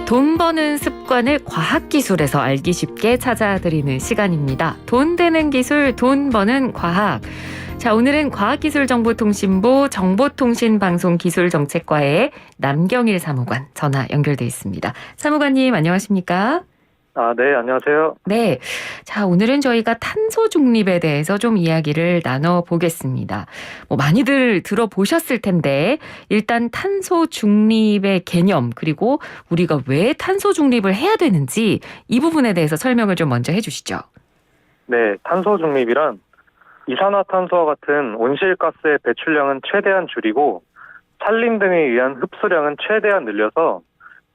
돈 버는 습관을 과학기술에서 알기 쉽게 찾아드리는 시간입니다. 돈 되는 기술, 돈 버는 과학. 자, 오늘은 과학기술정보통신부 정보통신방송기술정책과의 남경일 사무관 전화 연결돼 있습니다. 사무관님 안녕하십니까? 네, 안녕하세요. 네. 자, 오늘은 저희가 탄소 중립에 대해서 좀 이야기를 나눠보겠습니다. 많이들 들어보셨을 텐데, 일단 탄소 중립의 개념, 그리고 우리가 왜 탄소 중립을 해야 되는지 이 부분에 대해서 설명을 좀 먼저 해주시죠. 네, 탄소 중립이란 이산화탄소와 같은 온실가스의 배출량은 최대한 줄이고 산림 등에 의한 흡수량은 최대한 늘려서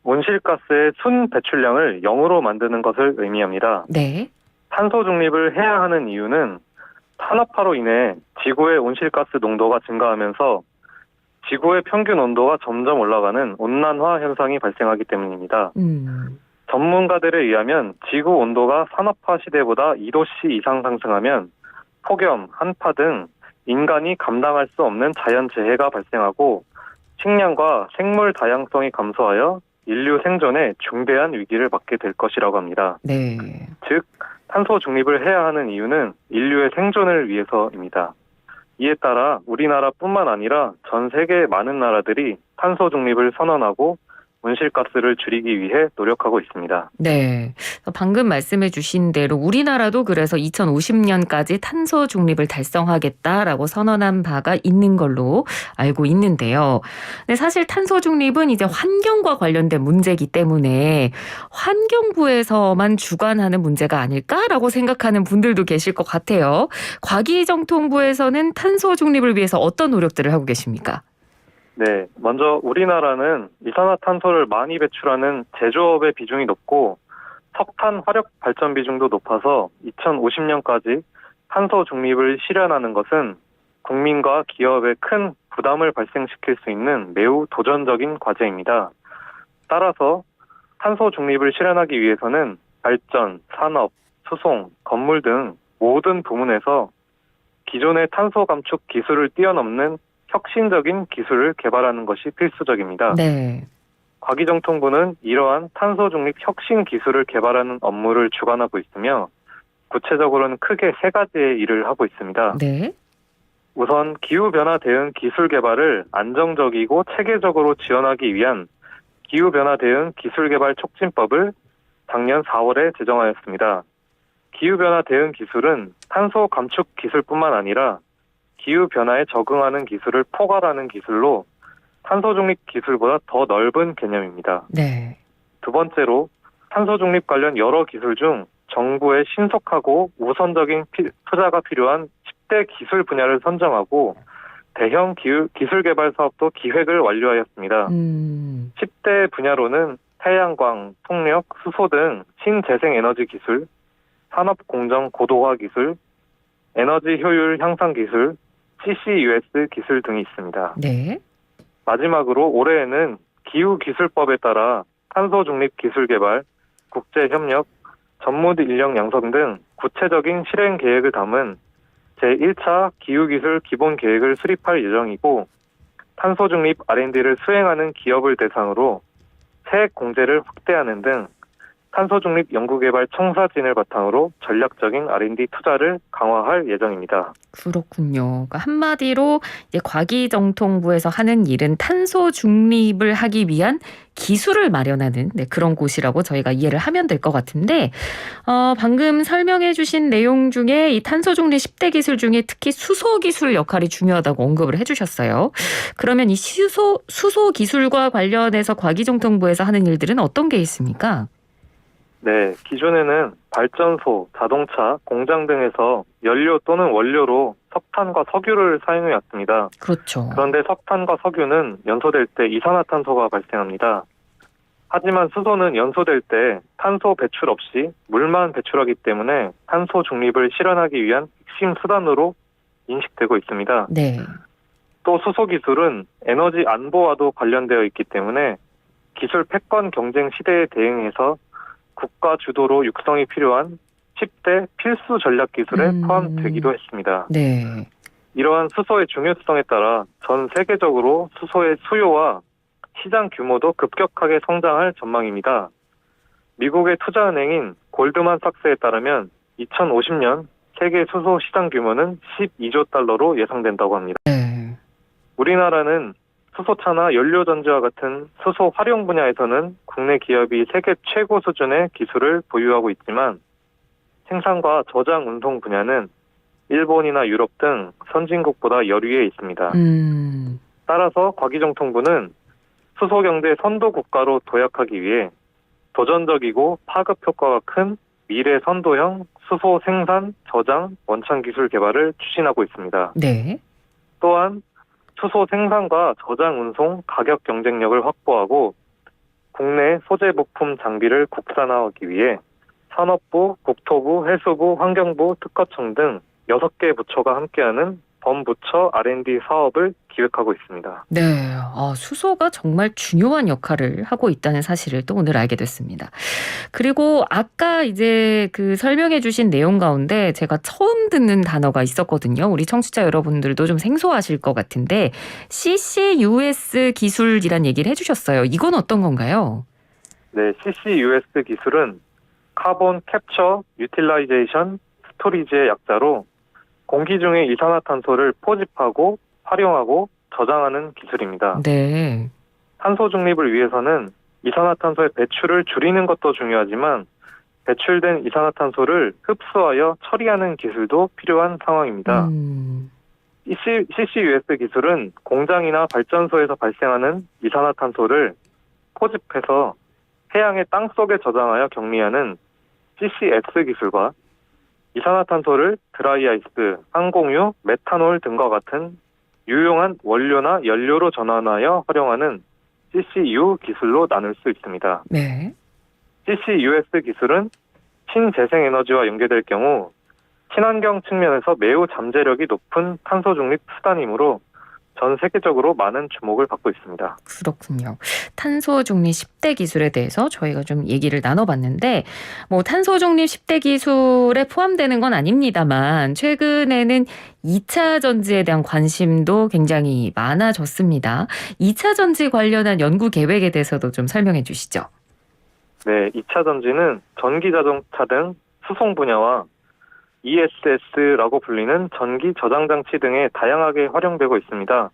온실가스의 순 배출량을 0으로 만드는 것을 의미합니다. 네. 탄소 중립을 해야 하는 이유는 산업화로 인해 지구의 온실가스 농도가 증가하면서 지구의 평균 온도가 점점 올라가는 온난화 현상이 발생하기 때문입니다. 전문가들에 의하면 지구 온도가 산업화 시대보다 2도씨 이상 상승하면 폭염, 한파 등 인간이 감당할 수 없는 자연재해가 발생하고 식량과 생물 다양성이 감소하여 인류 생존에 중대한 위기를 맞게 될 것이라고 합니다. 네. 즉, 탄소 중립을 해야 하는 이유는 인류의 생존을 위해서입니다. 이에 따라 우리나라뿐만 아니라 전 세계의 많은 나라들이 탄소 중립을 선언하고 온실가스를 줄이기 위해 노력하고 있습니다. 네. 방금 말씀해 주신 대로 우리나라도 그래서 2050년까지 탄소 중립을 달성하겠다라고 선언한 바가 있는 걸로 알고 있는데요. 근데 사실 탄소 중립은 이제 환경과 관련된 문제이기 때문에 환경부에서만 주관하는 문제가 아닐까라고 생각하는 분들도 계실 것 같아요. 과기정통부에서는 탄소 중립을 위해서 어떤 노력들을 하고 계십니까? 네, 먼저 우리나라는 이산화탄소를 많이 배출하는 제조업의 비중이 높고 석탄 화력 발전 비중도 높아서 2050년까지 탄소 중립을 실현하는 것은 국민과 기업에 큰 부담을 발생시킬 수 있는 매우 도전적인 과제입니다. 따라서 탄소 중립을 실현하기 위해서는 발전, 산업, 수송, 건물 등 모든 부문에서 기존의 탄소 감축 기술을 뛰어넘는 혁신적인 기술을 개발하는 것이 필수적입니다. 네. 과기정통부는 이러한 탄소 중립 혁신 기술을 개발하는 업무를 주관하고 있으며 구체적으로는 크게 세 가지의 일을 하고 있습니다. 네. 우선 기후변화 대응 기술 개발을 안정적이고 체계적으로 지원하기 위한 기후변화 대응 기술개발 촉진법을 작년 4월에 제정하였습니다. 기후변화 대응 기술은 탄소 감축 기술뿐만 아니라 기후변화에 적응하는 기술을 포괄하는 기술로 탄소 중립 기술보다 더 넓은 개념입니다. 네. 두 번째로 탄소 중립 관련 여러 기술 중 정부의 신속하고 우선적인 투자가 필요한 10대 기술 분야를 선정하고 대형 기술 개발 사업도 기획을 완료하였습니다. 10대 분야로는 태양광, 풍력, 수소 등 신재생 에너지 기술, 산업 공정 고도화 기술, 에너지 효율 향상 기술, CCUS 기술 등이 있습니다. 네. 마지막으로 올해에는 기후기술법에 따라 탄소 중립 기술 개발, 국제협력, 전문 인력 양성 등 구체적인 실행 계획을 담은 제1차 기후기술 기본 계획을 수립할 예정이고 탄소 중립 R&D를 수행하는 기업을 대상으로 세액 공제를 확대하는 등 탄소 중립 연구개발 청사진을 바탕으로 전략적인 R&D 투자를 강화할 예정입니다. 그렇군요. 그러니까 한마디로 이제 과기정통부에서 하는 일은 탄소 중립을 하기 위한 기술을 마련하는 그런 곳이라고 저희가 이해를 하면 될 것 같은데 방금 설명해 주신 내용 중에 이 탄소 중립 10대 기술 중에 특히 수소 기술 역할이 중요하다고 언급을 해 주셨어요. 그러면 이 수소 기술과 관련해서 과기정통부에서 하는 일들은 어떤 게 있습니까? 네, 기존에는 발전소, 자동차, 공장 등에서 연료 또는 원료로 석탄과 석유를 사용해 왔습니다. 그렇죠. 그런데 석탄과 석유는 연소될 때 이산화탄소가 발생합니다. 하지만 수소는 연소될 때 탄소 배출 없이 물만 배출하기 때문에 탄소 중립을 실현하기 위한 핵심 수단으로 인식되고 있습니다. 네. 또 수소 기술은 에너지 안보와도 관련되어 있기 때문에 기술 패권 경쟁 시대에 대응해서 국가 주도로 육성이 필요한 10대 필수 전략 기술에 포함되기도 했습니다. 네. 이러한 수소의 중요성에 따라 전 세계적으로 수소의 수요와 시장 규모도 급격하게 성장할 전망입니다. 미국의 투자은행인 골드만삭스에 따르면 2050년 세계 수소 시장 규모는 12조 달러로 예상된다고 합니다. 네. 우리나라는 수소차나 연료전지와 같은 수소 활용 분야에서는 국내 기업이 세계 최고 수준의 기술을 보유하고 있지만 생산과 저장 운송 분야는 일본이나 유럽 등 선진국보다 여류에 있습니다. 따라서 과기정통부는 수소 경제 선도 국가로 도약하기 위해 도전적이고 파급 효과가 큰 미래 선도형 수소 생산, 저장, 원천 기술 개발을 추진하고 있습니다. 네. 또한 수소 생산과 저장 운송 가격 경쟁력을 확보하고 국내 소재 부품 장비를 국산화하기 위해 산업부, 국토부, 해수부, 환경부, 특허청 등 6개 부처가 함께하는 범부처 R&D 사업을 기획하고 있습니다. 네. 수소가 정말 중요한 역할을 하고 있다는 사실을 또 오늘 알게 됐습니다. 그리고 아까 이제 그 설명해 주신 내용 가운데 제가 처음 듣는 단어가 있었거든요. 우리 청취자 여러분들도 좀 생소하실 것 같은데 CCUS 기술이란 얘기를 해주셨어요. 이건 어떤 건가요? 네, CCUS 기술은 카본 캡처 유틸라이제이션 스토리지의 약자로 공기 중에 이산화탄소를 포집하고 활용하고 저장하는 기술입니다. 네. 탄소 중립을 위해서는 이산화탄소의 배출을 줄이는 것도 중요하지만 배출된 이산화탄소를 흡수하여 처리하는 기술도 필요한 상황입니다. CCUS 기술은 공장이나 발전소에서 발생하는 이산화탄소를 포집해서 해양의 땅속에 저장하여 격리하는 CCS 기술과 이산화탄소를 드라이아이스, 항공유, 메탄올 등과 같은 유용한 원료나 연료로 전환하여 활용하는 CCU 기술로 나눌 수 있습니다. 네. CCUS 기술은 신재생에너지와 연계될 경우 친환경 측면에서 매우 잠재력이 높은 탄소 중립 수단이므로 전 세계적으로 많은 주목을 받고 있습니다. 그렇군요. 탄소 중립 10대 기술에 대해서 저희가 좀 얘기를 나눠봤는데 탄소 중립 10대 기술에 포함되는 건 아닙니다만 최근에는 2차 전지에 대한 관심도 굉장히 많아졌습니다. 2차 전지 관련한 연구 계획에 대해서도 좀 설명해 주시죠. 네, 2차 전지는 전기 자동차 등 수송 분야와 ESS라고 불리는 전기 저장 장치 등에 다양하게 활용되고 있습니다.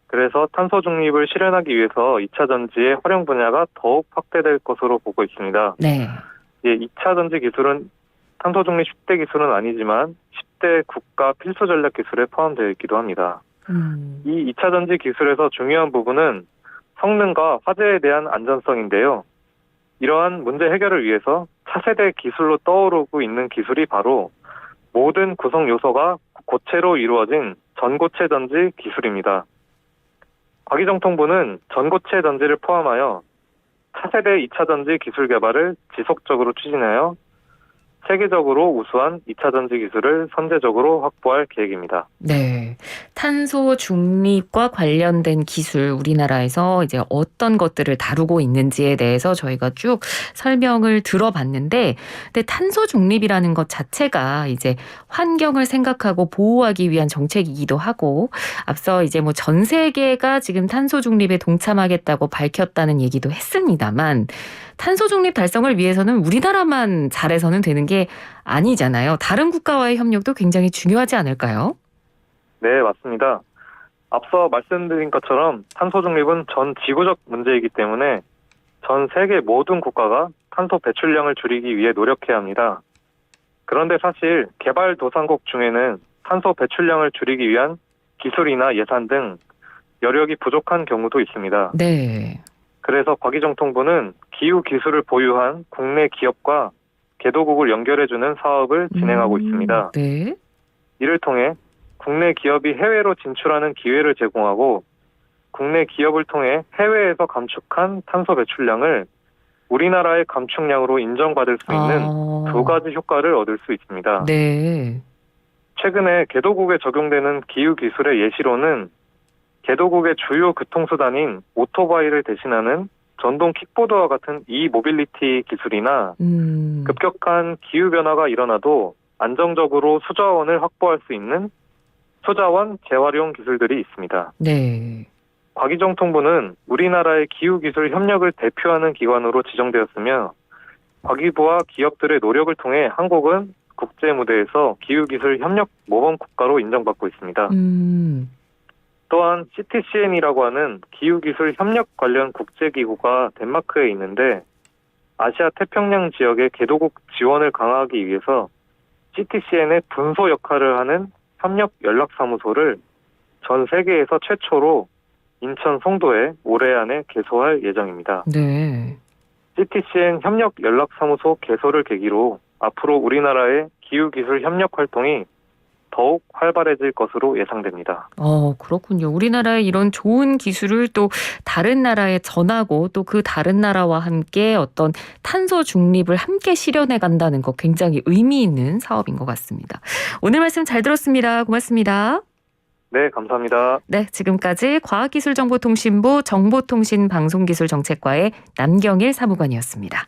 그래서 탄소 중립을 실현하기 위해서 2차 전지의 활용 분야가 더욱 확대될 것으로 보고 있습니다. 네. 2차 전지 기술은 탄소 중립 10대 기술은 아니지만 10대 국가 필수 전략 기술에 포함되어 있기도 합니다. 이 2차 전지 기술에서 중요한 부분은 성능과 화재에 대한 안전성인데요. 이러한 문제 해결을 위해서 차세대 기술로 떠오르고 있는 기술이 바로 모든 구성 요소가 고체로 이루어진 전고체 전지 기술입니다. 과기정통부는 전고체 전지를 포함하여 차세대 2차 전지 기술 개발을 지속적으로 추진하여 세계적으로 우수한 2차 전지 기술을 선제적으로 확보할 계획입니다. 네. 탄소 중립과 관련된 기술 우리나라에서 이제 어떤 것들을 다루고 있는지에 대해서 저희가 쭉 설명을 들어봤는데 근데 탄소 중립이라는 것 자체가 이제 환경을 생각하고 보호하기 위한 정책이기도 하고 앞서 이제 전 세계가 지금 탄소 중립에 동참하겠다고 밝혔다는 얘기도 했습니다만 탄소 중립 달성을 위해서는 우리나라만 잘해서는 되는 게 아니잖아요. 다른 국가와의 협력도 굉장히 중요하지 않을까요? 네, 맞습니다. 앞서 말씀드린 것처럼 탄소 중립은 전 지구적 문제이기 때문에 전 세계 모든 국가가 탄소 배출량을 줄이기 위해 노력해야 합니다. 그런데 사실 개발도상국 중에는 탄소 배출량을 줄이기 위한 기술이나 예산 등 여력이 부족한 경우도 있습니다. 네. 그래서 과기정통부는 기후 기술을 보유한 국내 기업과 개도국을 연결해주는 사업을 진행하고 있습니다. 네. 이를 통해 국내 기업이 해외로 진출하는 기회를 제공하고 국내 기업을 통해 해외에서 감축한 탄소 배출량을 우리나라의 감축량으로 인정받을 수 있는 두 가지 효과를 얻을 수 있습니다. 네. 최근에 개도국에 적용되는 기후 기술의 예시로는 개도국의 주요 교통수단인 오토바이를 대신하는 전동 킥보드와 같은 e-모빌리티 기술이나 급격한 기후변화가 일어나도 안정적으로 수자원을 확보할 수 있는 수자원 재활용 기술들이 있습니다. 네. 과기정통부는 우리나라의 기후기술 협력을 대표하는 기관으로 지정되었으며 과기부와 기업들의 노력을 통해 한국은 국제 무대에서 기후기술 협력 모범 국가로 인정받고 있습니다. 또한 CTCN이라고 하는 기후기술 협력 관련 국제기구가 덴마크에 있는데 아시아 태평양 지역의 개도국 지원을 강화하기 위해서 CTCN의 분소 역할을 하는 협력 연락사무소를 전 세계에서 최초로 인천 송도에 올해 안에 개소할 예정입니다. 네. CTCN 협력 연락사무소 개소를 계기로 앞으로 우리나라의 기후기술 협력 활동이 더욱 활발해질 것으로 예상됩니다. 그렇군요. 우리나라의 이런 좋은 기술을 또 다른 나라에 전하고 또 그 다른 나라와 함께 어떤 탄소 중립을 함께 실현해 간다는 거 굉장히 의미 있는 사업인 것 같습니다. 오늘 말씀 잘 들었습니다. 고맙습니다. 네, 감사합니다. 네, 지금까지 과학기술정보통신부 정보통신방송기술정책과의 남경일 사무관이었습니다.